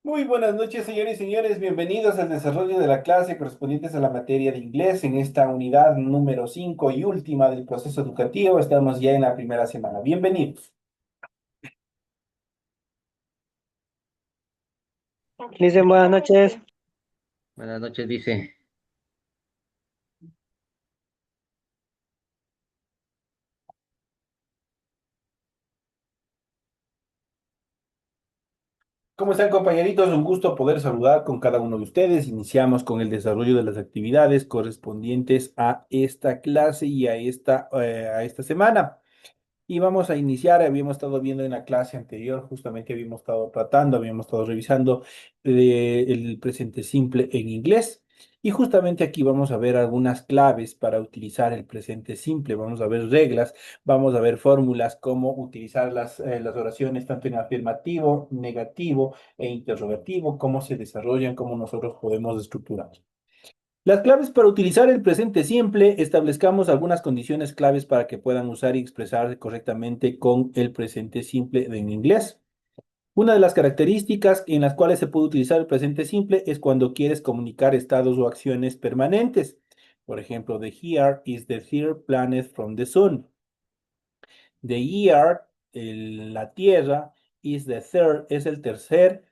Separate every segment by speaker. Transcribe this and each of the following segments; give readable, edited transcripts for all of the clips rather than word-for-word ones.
Speaker 1: Muy buenas noches, señores y señores. Bienvenidos al desarrollo de la clase correspondientes a la materia de inglés en esta unidad número 5 y última del proceso educativo. Estamos ya en la primera semana. Bienvenidos.
Speaker 2: Dicen buenas noches.
Speaker 3: Buenas noches, dice.
Speaker 1: ¿Cómo están, compañeritos? Un gusto poder saludar con cada uno de ustedes. Iniciamos con el desarrollo de las actividades correspondientes a esta clase y a esta semana. Y vamos a iniciar, habíamos estado viendo en la clase anterior, justamente habíamos estado revisando el presente simple en inglés. Y justamente aquí vamos a ver algunas claves para utilizar el presente simple. Vamos a ver reglas, vamos a ver fórmulas, cómo utilizar las oraciones tanto en afirmativo, negativo e interrogativo, cómo se desarrollan, cómo nosotros podemos estructurar. Las claves para utilizar el presente simple, establezcamos algunas condiciones claves para que puedan usar y expresarse correctamente con el presente simple en inglés. Una de las características en las cuales se puede utilizar el presente simple es cuando quieres comunicar estados o acciones permanentes. Por ejemplo, the here is the third planet from the sun. The year, la Tierra, is the third, es el tercer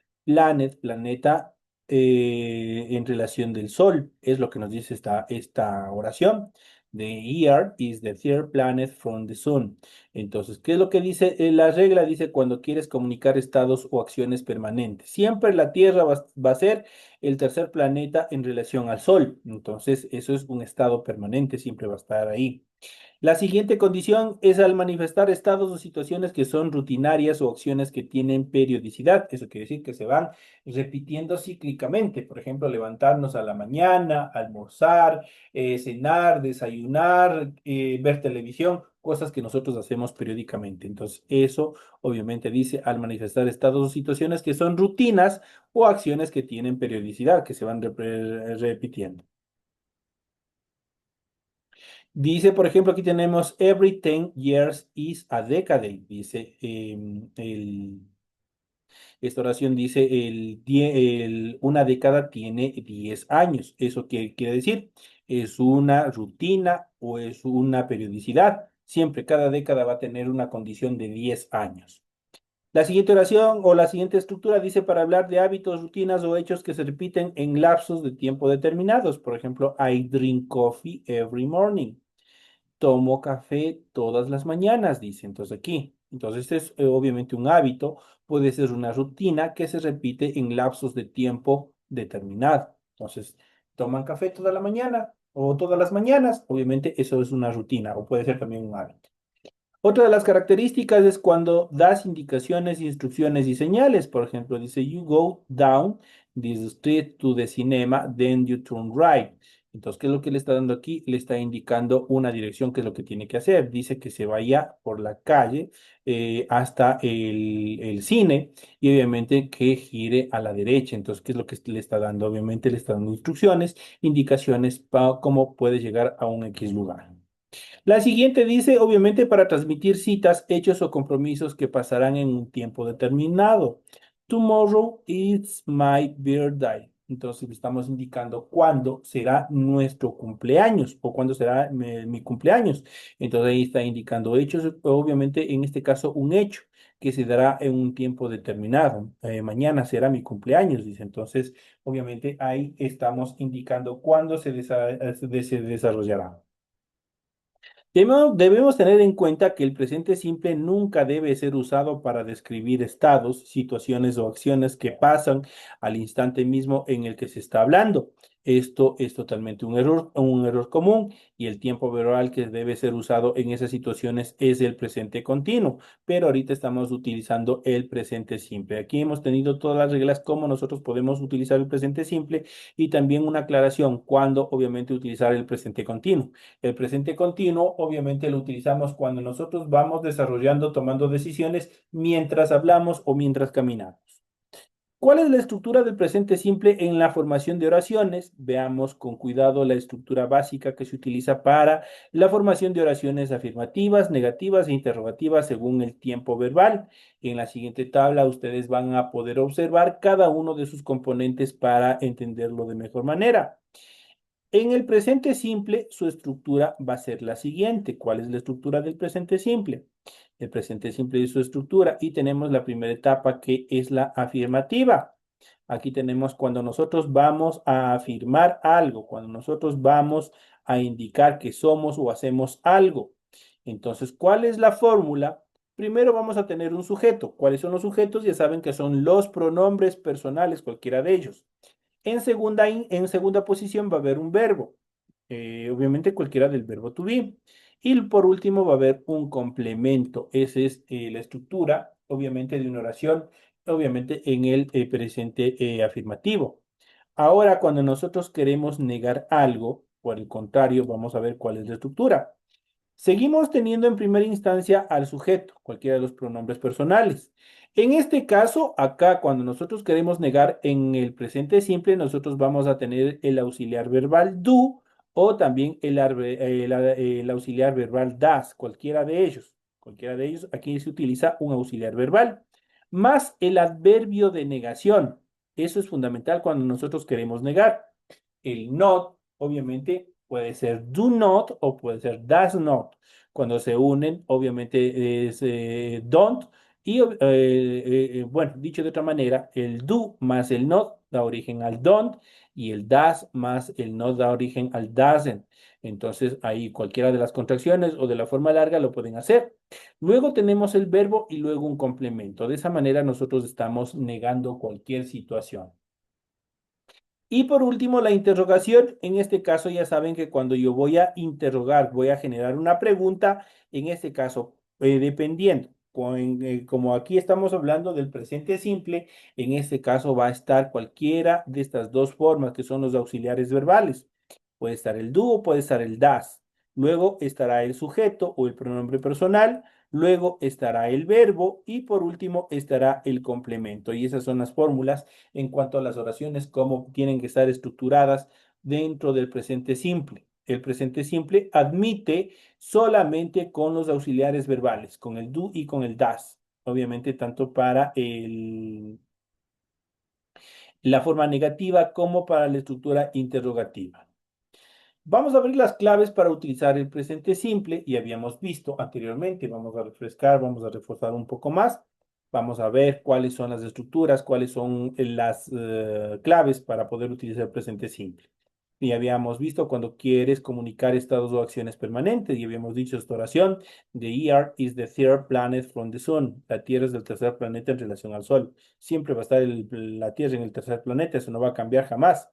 Speaker 1: planeta en relación del Sol. Es lo que nos dice esta oración. The year is the third planet from the sun. Entonces, ¿qué es lo que dice? La regla dice cuando quieres comunicar estados o acciones permanentes. Siempre la Tierra va a ser el tercer planeta en relación al Sol. Entonces, eso es un estado permanente, siempre va a estar ahí. La siguiente condición es al manifestar estados o situaciones que son rutinarias o acciones que tienen periodicidad. Eso quiere decir que se van repitiendo cíclicamente. Por ejemplo, levantarnos a la mañana, almorzar, cenar, desayunar, ver televisión, cosas que nosotros hacemos periódicamente. Entonces, eso obviamente dice al manifestar estados o situaciones que son rutinas o acciones que tienen periodicidad, que se van repitiendo. Dice, por ejemplo, aquí tenemos every 10 years is a decade. Dice, esta oración dice, una década tiene 10 años. ¿Eso qué quiere decir? ¿Es una rutina o es una periodicidad? Siempre, cada década va a tener una condición de 10 años. La siguiente oración o la siguiente estructura dice para hablar de hábitos, rutinas o hechos que se repiten en lapsos de tiempo determinados. Por ejemplo, I drink coffee every morning. Tomo café todas las mañanas, dice entonces aquí. Entonces es obviamente un hábito, puede ser una rutina que se repite en lapsos de tiempo determinado. Entonces, toman café toda la mañana o todas las mañanas, obviamente eso es una rutina o puede ser también un hábito. Otra de las características es cuando das indicaciones, instrucciones y señales. Por ejemplo, dice, you go down this street to the cinema, then you turn right. Entonces, ¿qué es lo que le está dando aquí? Le está indicando una dirección, que es lo que tiene que hacer. Dice que se vaya por la calle hasta el cine y obviamente que gire a la derecha. Entonces, ¿qué es lo que le está dando? Obviamente le está dando instrucciones, indicaciones para cómo puede llegar a un X lugar. La siguiente dice, obviamente, para transmitir citas, hechos o compromisos que pasarán en un tiempo determinado. Tomorrow is my birthday. Entonces estamos indicando cuándo será nuestro cumpleaños o cuándo será mi cumpleaños. Entonces ahí está indicando hechos, obviamente en este caso un hecho que se dará en un tiempo determinado. Mañana será mi cumpleaños, dice. Entonces, obviamente ahí estamos indicando cuándo se desarrollará. Debemos tener en cuenta que el presente simple nunca debe ser usado para describir estados, situaciones o acciones que pasan al instante mismo en el que se está hablando. Esto es totalmente un error común y el tiempo verbal que debe ser usado en esas situaciones es el presente continuo, pero ahorita estamos utilizando el presente simple. Aquí hemos tenido todas las reglas cómo nosotros podemos utilizar el presente simple y también una aclaración cuándo obviamente utilizar el presente continuo. El presente continuo obviamente lo utilizamos cuando nosotros vamos desarrollando, tomando decisiones mientras hablamos o mientras caminamos. ¿Cuál es la estructura del presente simple en la formación de oraciones? Veamos con cuidado la estructura básica que se utiliza para la formación de oraciones afirmativas, negativas e interrogativas según el tiempo verbal. En la siguiente tabla ustedes van a poder observar cada uno de sus componentes para entenderlo de mejor manera. En el presente simple, su estructura va a ser la siguiente. ¿Cuál es la estructura del presente simple? El presente simple y su estructura. Y tenemos la primera etapa que es la afirmativa. Aquí tenemos cuando nosotros vamos a afirmar algo, cuando nosotros vamos a indicar que somos o hacemos algo. Entonces, ¿cuál es la fórmula? Primero vamos a tener un sujeto. ¿Cuáles son los sujetos? Ya saben que son los pronombres personales, cualquiera de ellos. En segunda posición va a haber un verbo, obviamente cualquiera del verbo to be. Y por último va a haber un complemento. Esa es la estructura, obviamente, de una oración, obviamente en el presente afirmativo. Ahora, cuando nosotros queremos negar algo, por el contrario, vamos a ver cuál es la estructura. Seguimos teniendo en primera instancia al sujeto, cualquiera de los pronombres personales. En este caso, acá cuando nosotros queremos negar en el presente simple, nosotros vamos a tener el auxiliar verbal do o también el auxiliar verbal das, cualquiera de ellos. Cualquiera de ellos, aquí se utiliza un auxiliar verbal, más el adverbio de negación. Eso es fundamental cuando nosotros queremos negar. El not, obviamente, puede ser do not o puede ser does not. Cuando se unen, obviamente es don't. Y bueno, dicho de otra manera, el do más el not da origen al don't y el does más el not da origen al doesn't. Entonces, ahí cualquiera de las contracciones o de la forma larga lo pueden hacer. Luego tenemos el verbo y luego un complemento. De esa manera nosotros estamos negando cualquier situación. Y por último, la interrogación. En este caso, ya saben que cuando yo voy a interrogar, voy a generar una pregunta, en este caso, dependiendo, como aquí estamos hablando del presente simple, en este caso va a estar cualquiera de estas dos formas que son los auxiliares verbales. Puede estar el do o puede estar el das. Luego estará el sujeto o el pronombre personal. Luego estará el verbo y por último estará el complemento. Y esas son las fórmulas en cuanto a las oraciones, cómo tienen que estar estructuradas dentro del presente simple. El presente simple admite solamente con los auxiliares verbales, con el do y con el das. Obviamente, tanto para la forma negativa como para la estructura interrogativa. Vamos a ver las claves para utilizar el presente simple y habíamos visto anteriormente. Vamos a refrescar, vamos a reforzar un poco más. Vamos a ver cuáles son las estructuras, cuáles son las claves para poder utilizar el presente simple. Y habíamos visto cuando quieres comunicar estados o acciones permanentes y habíamos dicho esta oración: The Earth is the third planet from the sun. La Tierra es el tercer planeta en relación al Sol. Siempre va a estar la Tierra en el tercer planeta, eso no va a cambiar jamás.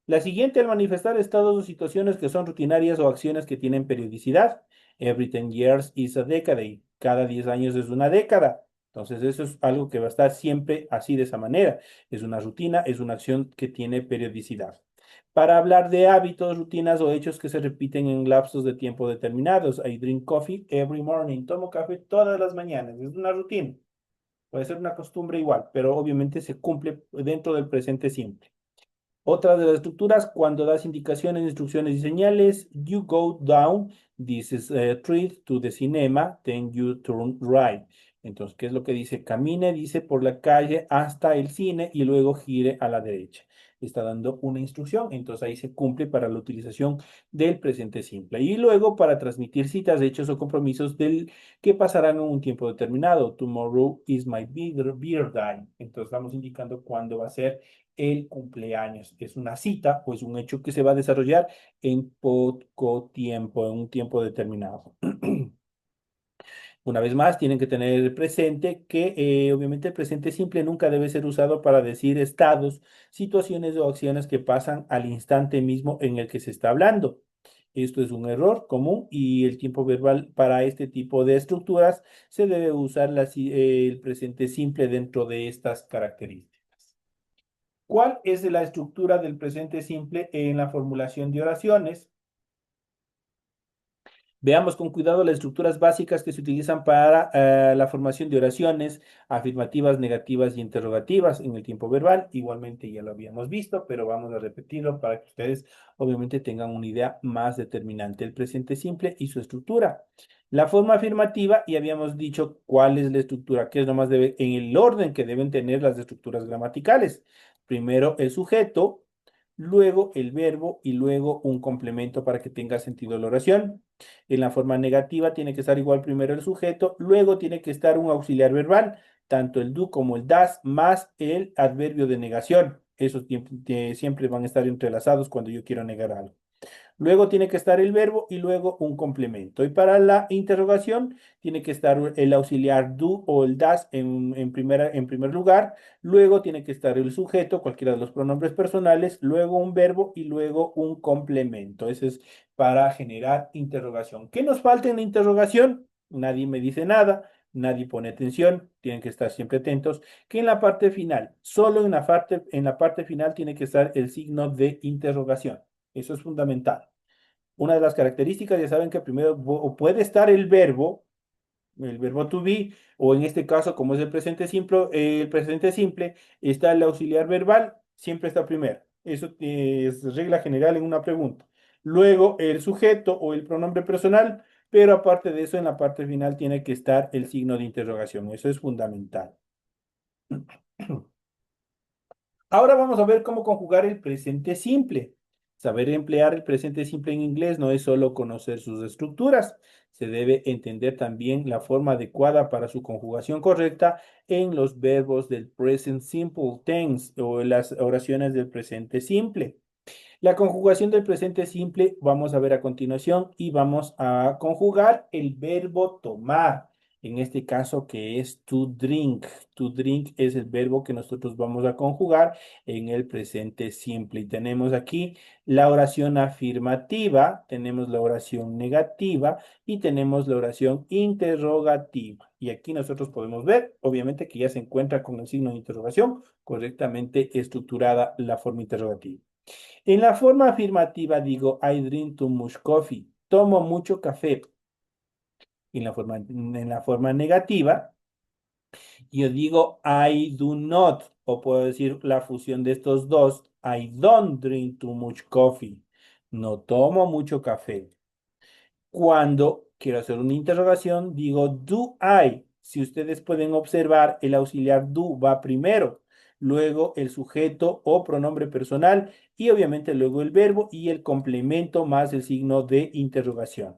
Speaker 1: La siguiente, al manifestar estados o situaciones que son rutinarias o acciones que tienen periodicidad. Every 10 years is a decade. Cada 10 años es una década. Entonces, eso es algo que va a estar siempre así de esa manera. Es una rutina, es una acción que tiene periodicidad. Para hablar de hábitos, rutinas o hechos que se repiten en lapsos de tiempo determinados. I drink coffee every morning. Tomo café todas las mañanas. Es una rutina. Puede ser una costumbre igual, pero obviamente se cumple dentro del presente siempre. Otra de las estructuras, cuando das indicaciones, instrucciones y señales: you go down this street to the cinema, then you turn right. Entonces, ¿qué es lo que dice? Camine, dice, por la calle hasta el cine y luego gire a la derecha. Está dando una instrucción, entonces ahí se cumple para la utilización del presente simple. Y luego para transmitir citas, hechos o compromisos que pasarán en un tiempo determinado. Tomorrow is my birthday. Entonces estamos indicando cuándo va a ser el cumpleaños. Es una cita o es un hecho que se va a desarrollar en poco tiempo, en un tiempo determinado. Una vez más, tienen que tener presente que obviamente el presente simple nunca debe ser usado para decir estados, situaciones o acciones que pasan al instante mismo en el que se está hablando. Esto es un error común y el tiempo verbal para este tipo de estructuras se debe usar el presente simple dentro de estas características. ¿Cuál es la estructura del presente simple en la formulación de oraciones? Veamos con cuidado las estructuras básicas que se utilizan para la formación de oraciones afirmativas, negativas y interrogativas en el tiempo verbal. Igualmente ya lo habíamos visto, pero vamos a repetirlo para que ustedes obviamente tengan una idea más determinante. El presente simple y su estructura. La forma afirmativa, y habíamos dicho cuál es la estructura, que es nomás debe, en el orden que deben tener las estructuras gramaticales. Primero el sujeto, luego el verbo y luego un complemento para que tenga sentido la oración. En la forma negativa tiene que estar igual primero el sujeto, luego tiene que estar un auxiliar verbal, tanto el do como el das, más el adverbio de negación. Esos siempre van a estar entrelazados cuando yo quiero negar algo. Luego tiene que estar el verbo y luego un complemento. Y para la interrogación tiene que estar el auxiliar do o el das en primer lugar. Luego tiene que estar el sujeto, cualquiera de los pronombres personales, luego un verbo y luego un complemento. Eso es para generar interrogación. ¿Qué nos falta en la interrogación? Nadie me dice nada. Nadie pone atención, tienen que estar siempre atentos, que en la parte final, solo en la parte final tiene que estar el signo de interrogación. Eso es fundamental. Una de las características, ya saben que primero puede estar el verbo to be, o en este caso, como es el presente simple, está el auxiliar verbal, siempre está primero. Eso es regla general en una pregunta. Luego el sujeto o el pronombre personal, pero aparte de eso, en la parte final tiene que estar el signo de interrogación. Eso es fundamental. Ahora vamos a ver cómo conjugar el presente simple. Saber emplear el presente simple en inglés no es solo conocer sus estructuras, se debe entender también la forma adecuada para su conjugación correcta en los verbos del present simple tense o en las oraciones del presente simple. La conjugación del presente simple vamos a ver a continuación y vamos a conjugar el verbo tomar. En este caso que es to drink. To drink es el verbo que nosotros vamos a conjugar en el presente simple. Y tenemos aquí la oración afirmativa, tenemos la oración negativa y tenemos la oración interrogativa. Y aquí nosotros podemos ver, obviamente, que ya se encuentra con el signo de interrogación correctamente estructurada la forma interrogativa. En la forma afirmativa digo, I drink too much coffee. Tomo mucho café. En la forma negativa, yo digo, I do not. O puedo decir la fusión de estos dos, I don't drink too much coffee. No tomo mucho café. Cuando quiero hacer una interrogación, digo do I. Si ustedes pueden observar, el auxiliar do va primero, luego el sujeto o pronombre personal y obviamente luego el verbo y el complemento más el signo de interrogación.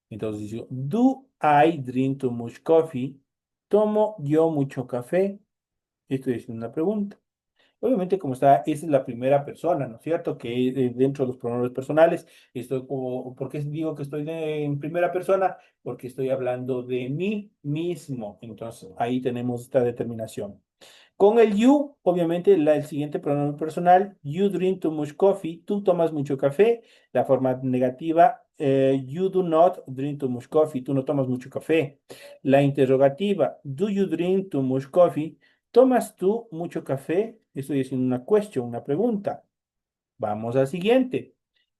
Speaker 1: Entonces digo, do I drink too much coffee? ¿Tomo yo mucho café? Estoy haciendo una pregunta. Obviamente, como está, esa es la primera persona, ¿no es cierto? Que dentro de los pronombres personales, estoy como, ¿por qué digo que estoy en primera persona? Porque estoy hablando de mí mismo. Entonces, ahí tenemos esta determinación. Con el you, obviamente, el siguiente pronombre personal, you drink too much coffee, tú tomas mucho café. La forma negativa, you do not drink too much coffee, tú no tomas mucho café. La interrogativa, do you drink too much coffee? ¿Tomas tú mucho café? Estoy haciendo una question, una pregunta. Vamos al siguiente.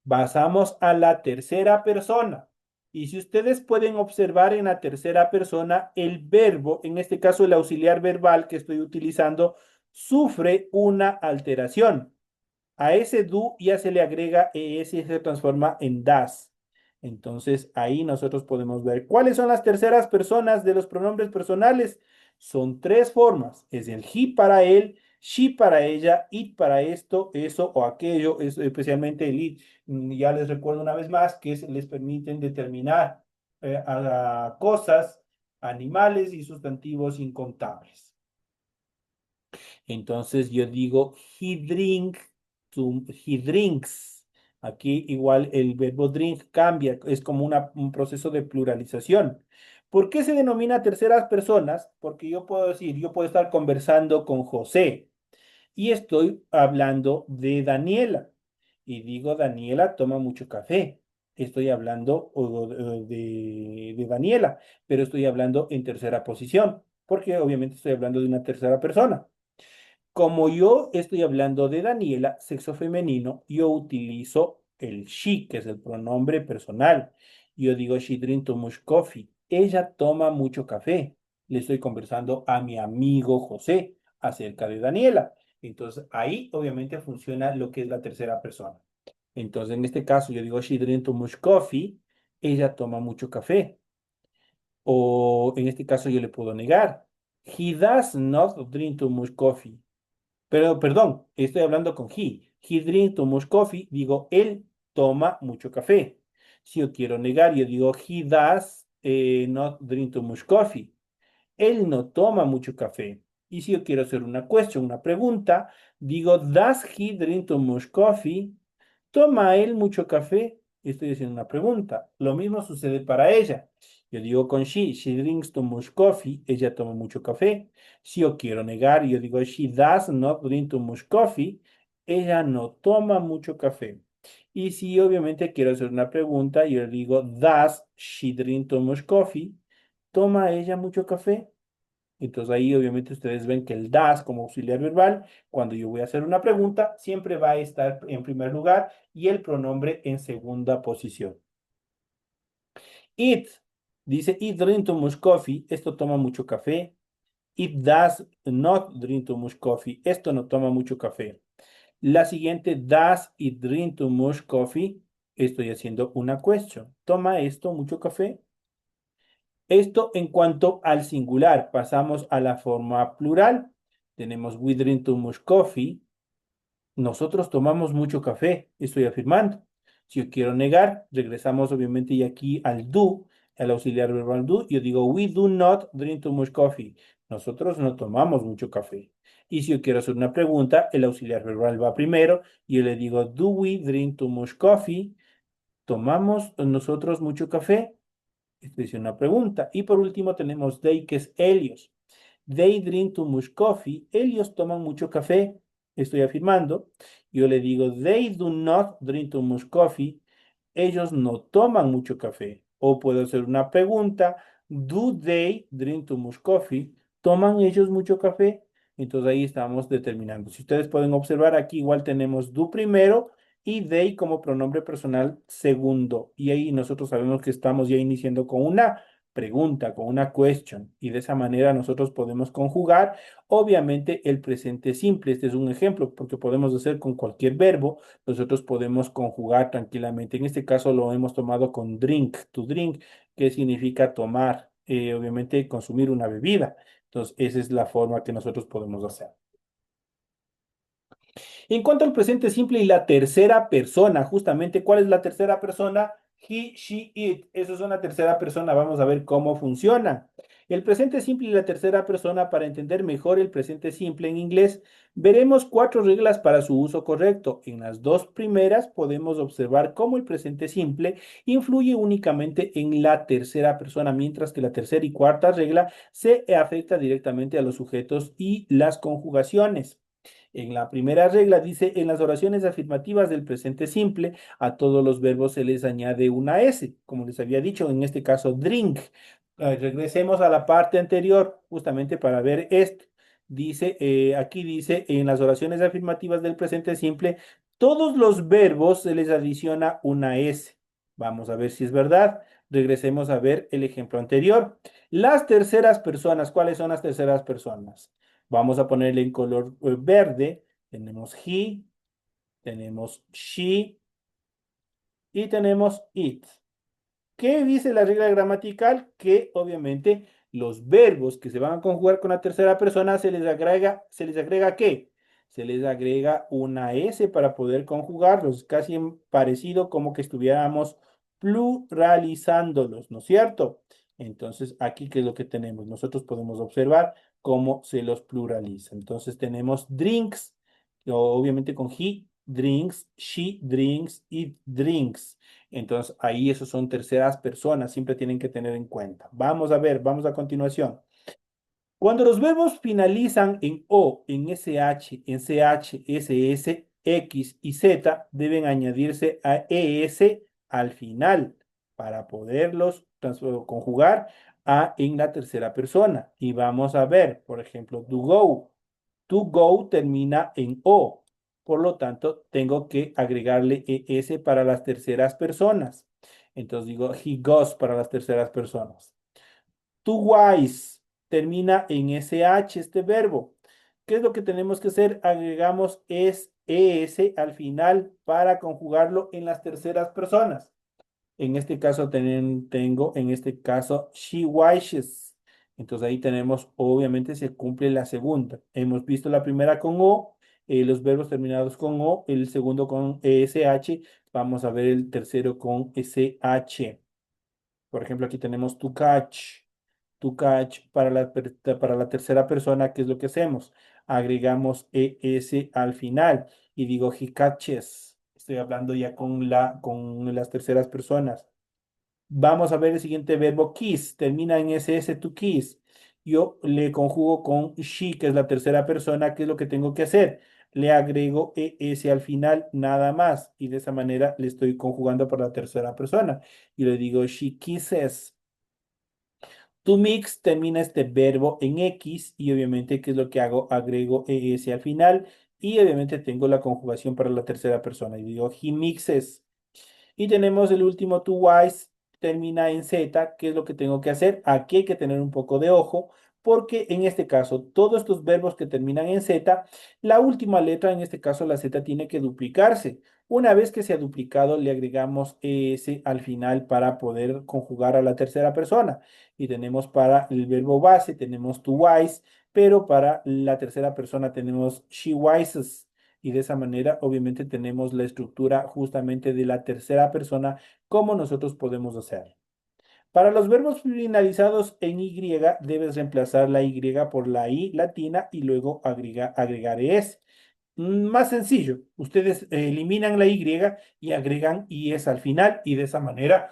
Speaker 1: Pasamos a la tercera persona. Y si ustedes pueden observar en la tercera persona, el verbo, en este caso el auxiliar verbal que estoy utilizando, sufre una alteración. A ese do ya se le agrega es y se transforma en das. Entonces ahí nosotros podemos ver cuáles son las terceras personas de los pronombres personales. Son tres formas. Es el he para él, she para ella, it para esto, eso o aquello. Es especialmente el it. Ya les recuerdo una vez más que les permiten determinar a cosas, animales y sustantivos incontables. Entonces yo digo, he drinks. Aquí igual el verbo drink cambia, es como un proceso de pluralización. ¿Por qué se denomina terceras personas? Porque yo puedo decir, yo puedo estar conversando con José y estoy hablando de Daniela. Y digo, Daniela toma mucho café. Estoy hablando de Daniela, pero estoy hablando en tercera posición, porque obviamente estoy hablando de una tercera persona. Como yo estoy hablando de Daniela, sexo femenino, yo utilizo el she, que es el pronombre personal. Yo digo, she drink too much coffee. Ella toma mucho café. Le estoy conversando a mi amigo José acerca de Daniela. Entonces, ahí obviamente funciona lo que es la tercera persona. Entonces, en este caso, yo digo, she drink too much coffee. Ella toma mucho café. O en este caso, yo le puedo negar. He does not drink too much coffee. Pero, perdón, estoy hablando con he. He drink too much coffee. Digo, él toma mucho café. Si yo quiero negar, yo digo, he does not drink too much coffee. Él no toma mucho café. Y si yo quiero hacer una cuestión, una pregunta, digo, does he drink too much coffee? ¿Toma él mucho café? Estoy haciendo una pregunta. Lo mismo sucede para ella. Yo digo con she drinks too much coffee, ella toma mucho café. Si yo quiero negar, yo digo, she does not drink too much coffee, ella no toma mucho café. Y si obviamente quiero hacer una pregunta, yo digo, does she drink too much coffee? ¿Toma ella mucho café? Entonces ahí obviamente ustedes ven que el das como auxiliar verbal, cuando yo voy a hacer una pregunta, siempre va a estar en primer lugar y el pronombre en segunda posición. It, dice, it drink too much coffee, esto toma mucho café. It does not drink too much coffee, esto no toma mucho café. La siguiente, does it drink too much coffee? Estoy haciendo una question. ¿Toma esto mucho café? Esto en cuanto al singular. Pasamos a la forma plural. Tenemos we drink too much coffee. Nosotros tomamos mucho café. Estoy afirmando. Si yo quiero negar, regresamos obviamente y aquí al do, al auxiliar verbal do. Yo digo we do not drink too much coffee. Nosotros no tomamos mucho café. Y si yo quiero hacer una pregunta, el auxiliar verbal va primero y yo le digo do we drink too much coffee? ¿Tomamos nosotros mucho café? Esta es una pregunta. Y por último tenemos they, que es ellos. They drink too much coffee. Ellos toman mucho café. Estoy afirmando. Yo le digo, they do not drink too much coffee. Ellos no toman mucho café. O puedo hacer una pregunta. Do they drink too much coffee? ¿Toman ellos mucho café? Entonces ahí estamos determinando. Si ustedes pueden observar, aquí igual tenemos do primero y they como pronombre personal segundo. Y ahí nosotros sabemos que estamos ya iniciando con una pregunta, con una question. Y de esa manera nosotros podemos conjugar, obviamente, el presente simple. Este es un ejemplo porque podemos hacer con cualquier verbo. Nosotros podemos conjugar tranquilamente. En este caso lo hemos tomado con drink, to drink, que significa tomar, obviamente, consumir una bebida. Entonces, esa es la forma que nosotros podemos hacer. En cuanto al presente simple y la tercera persona, justamente, ¿cuál es la tercera persona? He, she, it. Eso es una tercera persona. Vamos a ver cómo funciona. El presente simple y la tercera persona, para entender mejor el presente simple en inglés, veremos 4 reglas para su uso correcto. En las 2 primeras podemos observar cómo el presente simple influye únicamente en la tercera persona, mientras que la tercera y cuarta regla se afecta directamente a los sujetos y las conjugaciones. En la primera regla dice, en las oraciones afirmativas del presente simple, a todos los verbos se les añade una S, como les había dicho, en este caso, drink. Regresemos a la parte anterior, justamente para ver esto. Dice, aquí dice, en las oraciones afirmativas del presente simple, todos los verbos se les adiciona una S. Vamos a ver si es verdad. Regresemos a ver el ejemplo anterior. Las terceras personas, ¿cuáles son las terceras personas? Vamos a ponerle en color verde. Tenemos he, tenemos she y tenemos it. ¿Qué dice la regla gramatical? Que obviamente los verbos que se van a conjugar con la tercera persona ¿se les agrega qué? Se les agrega una S para poder conjugarlos, casi parecido como que estuviéramos pluralizándolos, ¿no es cierto? Entonces, aquí, ¿qué es lo que tenemos? Nosotros podemos observar cómo se los pluraliza. Entonces, tenemos drinks, obviamente con he drinks, she drinks, it drinks. Entonces, ahí esos son terceras personas, siempre tienen que tener en cuenta. Vamos a ver, vamos a continuación. Cuando los verbos finalizan en O, en SH, en CH, SS, X y Z, deben añadirse a ES al final para poderlos conjugar a en la tercera persona. Y vamos a ver, por ejemplo, to go. To go termina en O. Por lo tanto, tengo que agregarle ES para las terceras personas. Entonces digo he goes para las terceras personas. To wise termina en SH este verbo. ¿Qué es lo que tenemos que hacer? Agregamos ES al final para conjugarlo en las terceras personas. En este caso tengo, en este caso, she wishes. Entonces ahí tenemos, obviamente se cumple la segunda. Hemos visto la primera con O, los verbos terminados con O, el segundo con ESH. Vamos a ver el tercero con SH. Por ejemplo, aquí tenemos to catch. To catch para la tercera persona, ¿qué es lo que hacemos? Agregamos ES al final y digo he catches. Estoy hablando ya con las terceras personas. Vamos a ver el siguiente verbo kiss. Termina en SS to kiss. Yo le conjugo con she, que es la tercera persona. ¿Qué es lo que tengo que hacer? Le agrego ES al final, nada más. Y de esa manera le estoy conjugando para la tercera persona. Y le digo she kisses. To mix termina este verbo en X. Y obviamente, ¿qué es lo que hago? Agrego ES al final. Y obviamente tengo la conjugación para la tercera persona. Y digo he mixes. Y tenemos el último to wise, termina en Z. ¿Qué es lo que tengo que hacer? Aquí hay que tener un poco de ojo, porque en este caso, todos estos verbos que terminan en Z, la última letra, en este caso la Z, tiene que duplicarse. Una vez que se ha duplicado, le agregamos ES al final para poder conjugar a la tercera persona. Y tenemos para el verbo base, tenemos to wise, pero para la tercera persona tenemos she wises. Y de esa manera, obviamente, tenemos la estructura justamente de la tercera persona, como nosotros podemos hacer. Para los verbos finalizados en Y, debes reemplazar la Y por la I latina y luego agregar es. Más sencillo, ustedes eliminan la Y y agregan IS al final y de esa manera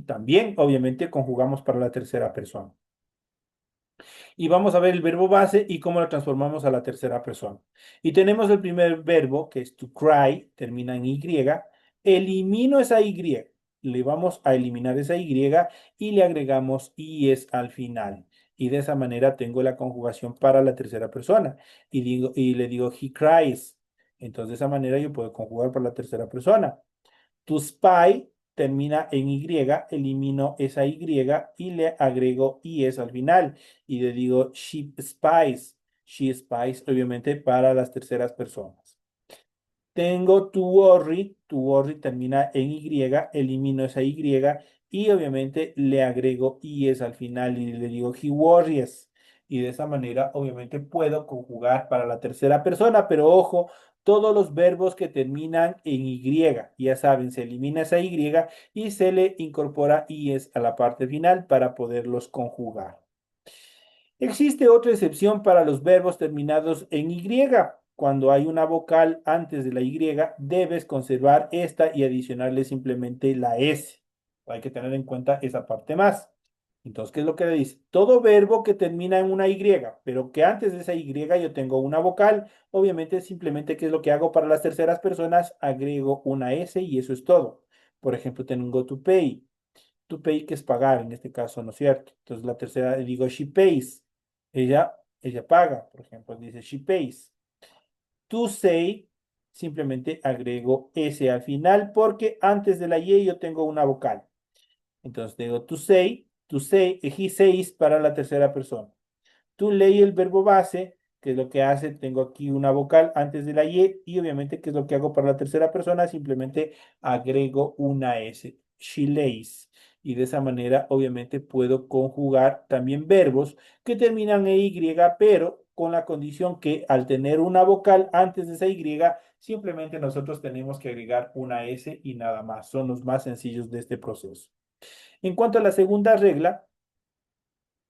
Speaker 1: también, obviamente, conjugamos para la tercera persona. Y vamos a ver el verbo base y cómo lo transformamos a la tercera persona. Y tenemos el primer verbo, que es to cry, termina en Y. Elimino esa Y. Le vamos a eliminar esa Y y le agregamos IS al final. Y de esa manera tengo la conjugación para la tercera persona. Y le digo he cries. Entonces de esa manera yo puedo conjugar para la tercera persona. To spy termina en Y, elimino esa Y y le agrego IS al final. Y le digo she spies. She spies, obviamente, para las terceras personas. Tengo to worry termina en Y, elimino esa Y y obviamente le agrego IS al final y le digo he worries. Y de esa manera obviamente puedo conjugar para la tercera persona, pero ojo, todos los verbos que terminan en Y, ya saben, se elimina esa Y y se le incorpora IS a la parte final para poderlos conjugar. Existe otra excepción para los verbos terminados en Y. Cuando hay una vocal antes de la Y, debes conservar esta y adicionarle simplemente la S. Hay que tener en cuenta esa parte más. Entonces, ¿qué es lo que le dice? Todo verbo que termina en una Y, pero que antes de esa Y yo tengo una vocal, obviamente simplemente, ¿qué es lo que hago para las terceras personas? Agrego una S y eso es todo. Por ejemplo, tengo to pay. To pay, que es pagar en este caso, ¿no es cierto? Entonces la tercera digo she pays. Ella paga, por ejemplo, dice she pays. To say, simplemente agrego S al final porque antes de la Y yo tengo una vocal. Entonces digo to say, he says para la tercera persona. Tú lees el verbo base, que es lo que hace, tengo aquí una vocal antes de la y obviamente, ¿qué es lo que hago para la tercera persona? Simplemente agrego una S, she lays. Y de esa manera, obviamente, puedo conjugar también verbos que terminan en Y, pero con la condición que al tener una vocal antes de esa Y, simplemente nosotros tenemos que agregar una S y nada más. Son los más sencillos de este proceso. En cuanto a la segunda regla,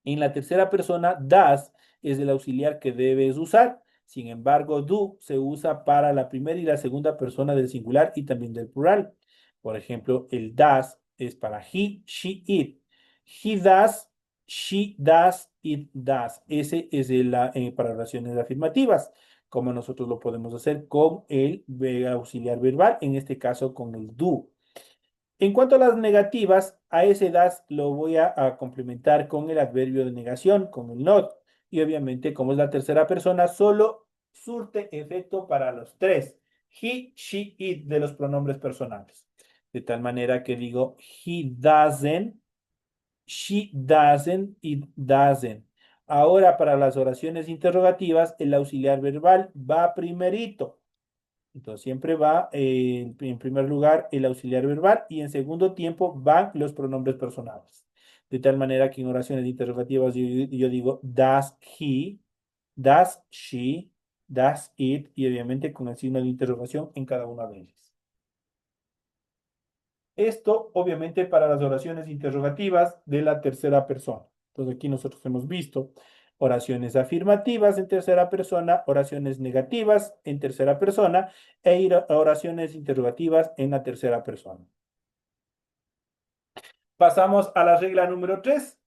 Speaker 1: en la tercera persona, das es el auxiliar que debes usar. Sin embargo, do se usa para la primera y la segunda persona del singular y también del plural. Por ejemplo, el das es para he, she, it. He does, she does, it does. Ese es para oraciones afirmativas, como nosotros lo podemos hacer con el auxiliar verbal, en este caso con el do. En cuanto a las negativas, a ese das lo voy a complementar con el adverbio de negación, con el not. Y obviamente, como es la tercera persona, solo surte efecto para los tres. He, she, it de los pronombres personales. De tal manera que digo he doesn't, she doesn't, it doesn't. Ahora, para las oraciones interrogativas, el auxiliar verbal va primerito. Entonces, siempre va en primer lugar el auxiliar verbal y en segundo tiempo van los pronombres personales. De tal manera que en oraciones interrogativas yo digo does he, does she, does it y obviamente con el signo de interrogación en cada una de ellas. Esto, obviamente, para las oraciones interrogativas de la tercera persona. Entonces, aquí nosotros hemos visto oraciones afirmativas en tercera persona, oraciones negativas en tercera persona oraciones interrogativas en la tercera persona. Pasamos a la regla número 3.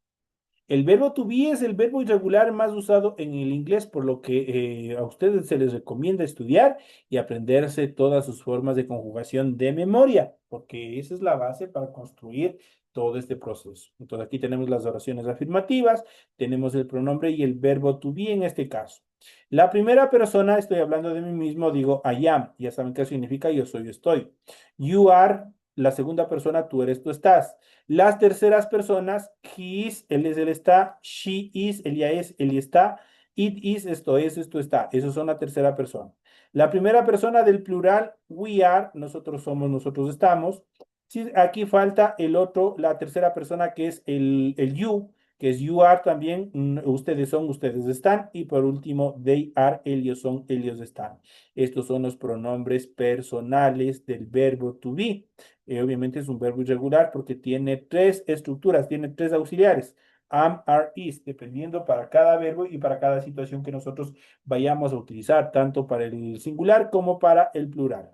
Speaker 1: El verbo to be es el verbo irregular más usado en el inglés, por lo que a ustedes se les recomienda estudiar y aprenderse todas sus formas de conjugación de memoria, porque esa es la base para construir todo este proceso. Entonces aquí tenemos las oraciones afirmativas, tenemos el pronombre y el verbo to be en este caso. La primera persona, estoy hablando de mí mismo, digo I am, ya saben qué significa yo soy, yo estoy. You are, la segunda persona, tú eres, tú estás. Las terceras personas, he is, él es, él está, she is, ella es, él está, it is, esto es, esto está. Esos son la tercera persona. La primera persona del plural, we are, nosotros somos, nosotros estamos. Sí, aquí falta el otro, la tercera persona que es el you, que es you are también, ustedes son, ustedes están. Y por último, they are, ellos son, ellos están. Estos son los pronombres personales del verbo to be. Obviamente es un verbo irregular porque tiene tres estructuras, tiene tres auxiliares. Am, are, is, dependiendo para cada verbo y para cada situación que nosotros vayamos a utilizar, tanto para el singular como para el plural.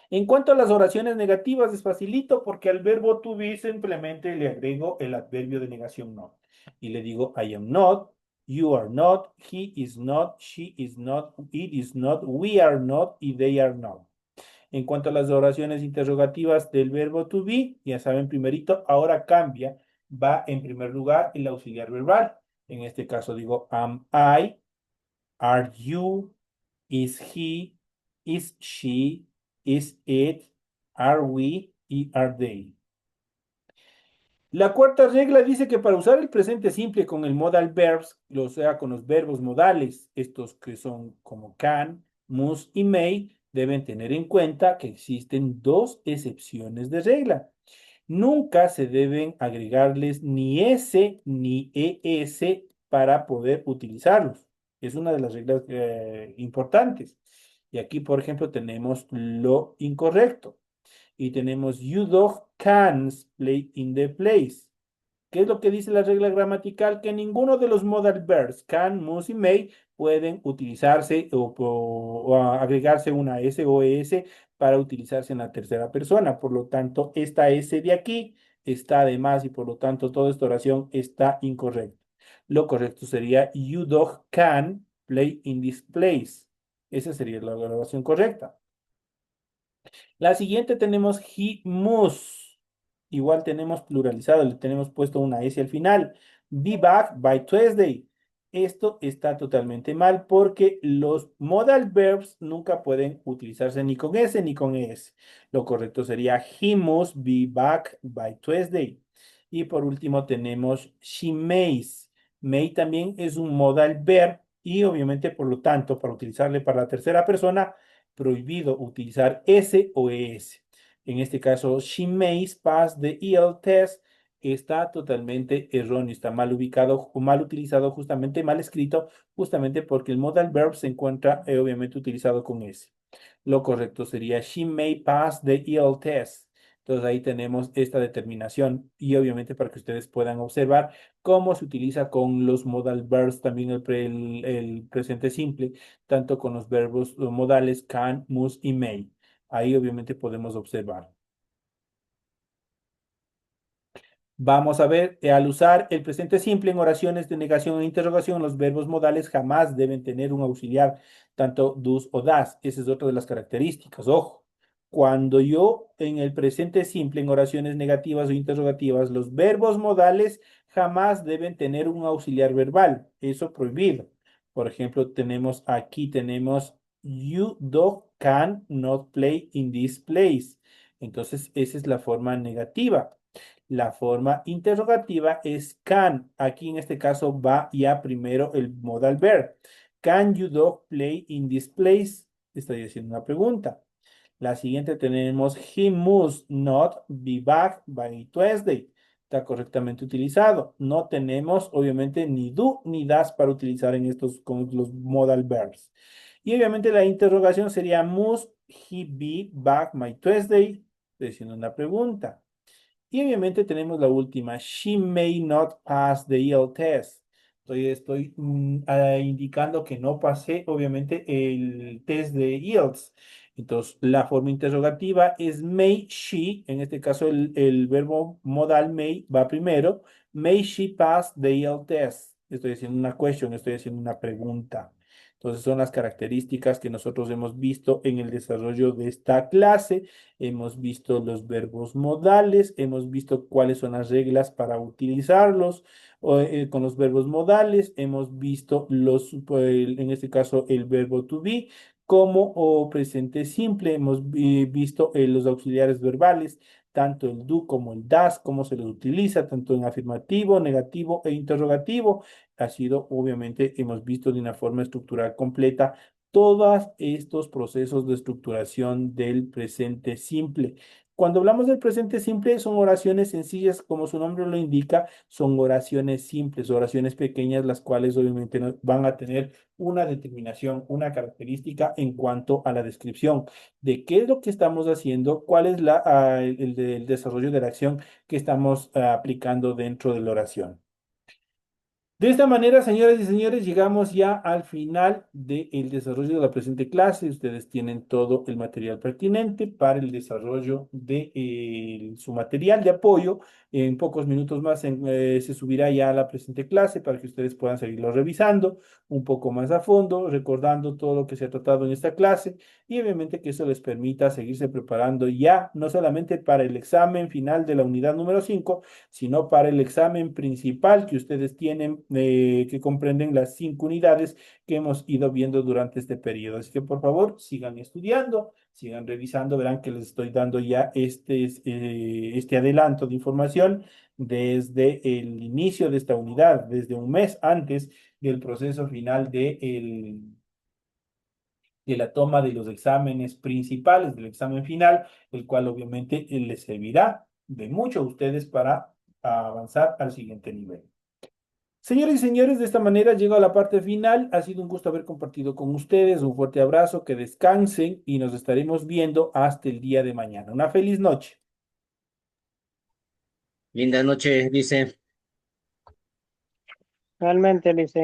Speaker 1: En cuanto a las oraciones negativas, es facilito porque al verbo to be simplemente le agrego el adverbio de negación not. Y le digo I am not, you are not, he is not, she is not, it is not, we are not y they are not. En cuanto a las oraciones interrogativas del verbo to be, ya saben, primerito, ahora cambia, va en primer lugar el auxiliar verbal. En este caso digo am I, are you, is he, is she, is it, are we y are they. La cuarta regla dice que para usar el presente simple con el modal verbs, o sea, con los verbos modales, estos que son como can, must y may, deben tener en cuenta que existen dos excepciones de regla. Nunca se deben agregarles ni s ni es para poder utilizarlos. Es una de las reglas importantes. Y aquí, por ejemplo, tenemos lo incorrecto y tenemos you dog cans play in the place. ¿Qué es lo que dice la regla gramatical? Que ninguno de los modal verbs can, must y may pueden utilizarse o agregarse una S o ES para utilizarse en la tercera persona. Por lo tanto, esta S de aquí está de más y por lo tanto toda esta oración está incorrecta. Lo correcto sería you dog can play in this place. Esa sería la oración correcta. La siguiente tenemos he must. Igual tenemos pluralizado, le tenemos puesto una S al final. Be back by Tuesday. Esto está totalmente mal porque los modal verbs nunca pueden utilizarse ni con S ni con ES. Lo correcto sería he must be back by Tuesday. Y por último tenemos she mays. May también es un modal verb y obviamente por lo tanto para utilizarle para la tercera persona prohibido utilizar S o ES. En este caso, she may pass the EL test está totalmente erróneo, está mal ubicado o mal utilizado, justamente mal escrito, justamente porque el modal verb se encuentra obviamente utilizado con S. Lo correcto sería she may pass the EL test. Entonces ahí tenemos esta determinación y obviamente para que ustedes puedan observar cómo se utiliza con los modal verbs, también el presente simple, tanto con los verbos modales can, must y may. Ahí obviamente podemos observar. Vamos a ver, al usar el presente simple en oraciones de negación e interrogación, los verbos modales jamás deben tener un auxiliar, tanto dus o das. Esa es otra de las características. Ojo, cuando yo en el presente simple en oraciones negativas o interrogativas, los verbos modales jamás deben tener un auxiliar verbal. Eso prohibido. Por ejemplo, tenemos aquí, tenemos You dog can not play in this place. Entonces, esa es la forma negativa. La forma interrogativa es can. Aquí en este caso va ya primero el modal verb. Can you dog play in this place? Estoy haciendo una pregunta. La siguiente tenemos he must not be back by Tuesday. Está correctamente utilizado. No tenemos obviamente ni do ni das para utilizar en estos con los modal verbs. Y obviamente la interrogación sería must he be back by Tuesday. Estoy haciendo una pregunta. Y obviamente tenemos la última. She may not pass the IELTS test. Estoy indicando que no pasé, obviamente, el test de IELTS. Entonces, la forma interrogativa es may she, en este caso el verbo modal may va primero. May she pass the IELTS test. Estoy haciendo una question, estoy haciendo una pregunta. Entonces, son las características que nosotros hemos visto en el desarrollo de esta clase. Hemos visto los verbos modales, hemos visto cuáles son las reglas para utilizarlos con los verbos modales, hemos visto en este caso el verbo to be como o presente simple, hemos visto los auxiliares verbales, tanto el do como el das, cómo se los utiliza, tanto en afirmativo, negativo e interrogativo. Ha sido, obviamente, hemos visto de una forma estructural completa todos estos procesos de estructuración del presente simple. Cuando hablamos del presente simple, son oraciones sencillas, como su nombre lo indica, son oraciones simples, oraciones pequeñas, las cuales obviamente van a tener una determinación, una característica en cuanto a la descripción de qué es lo que estamos haciendo, cuál es el desarrollo de la acción que estamos aplicando dentro de la oración. De esta manera, señoras y señores, llegamos ya al final del desarrollo de la presente clase. Ustedes tienen todo el material pertinente para el desarrollo de su material de apoyo. En pocos minutos más se subirá ya a la presente clase para que ustedes puedan seguirlo revisando un poco más a fondo, recordando todo lo que se ha tratado en esta clase y obviamente que eso les permita seguirse preparando ya, no solamente para el examen final de la unidad número 5, sino para el examen principal que ustedes tienen, que comprenden las 5 unidades que hemos ido viendo durante este periodo. Así que por favor, sigan estudiando, sigan revisando, verán que les estoy dando ya este adelanto de información desde el inicio de esta unidad, desde un mes antes del proceso final de la toma de los exámenes principales, del examen final, el cual obviamente les servirá de mucho a ustedes para avanzar al siguiente nivel. Señores y señores, de esta manera llego a la parte final. Ha sido un gusto haber compartido con ustedes. Un fuerte abrazo, que descansen y nos estaremos viendo hasta el día de mañana. Una feliz noche.
Speaker 3: Linda noche, dice.
Speaker 2: Realmente, Lice.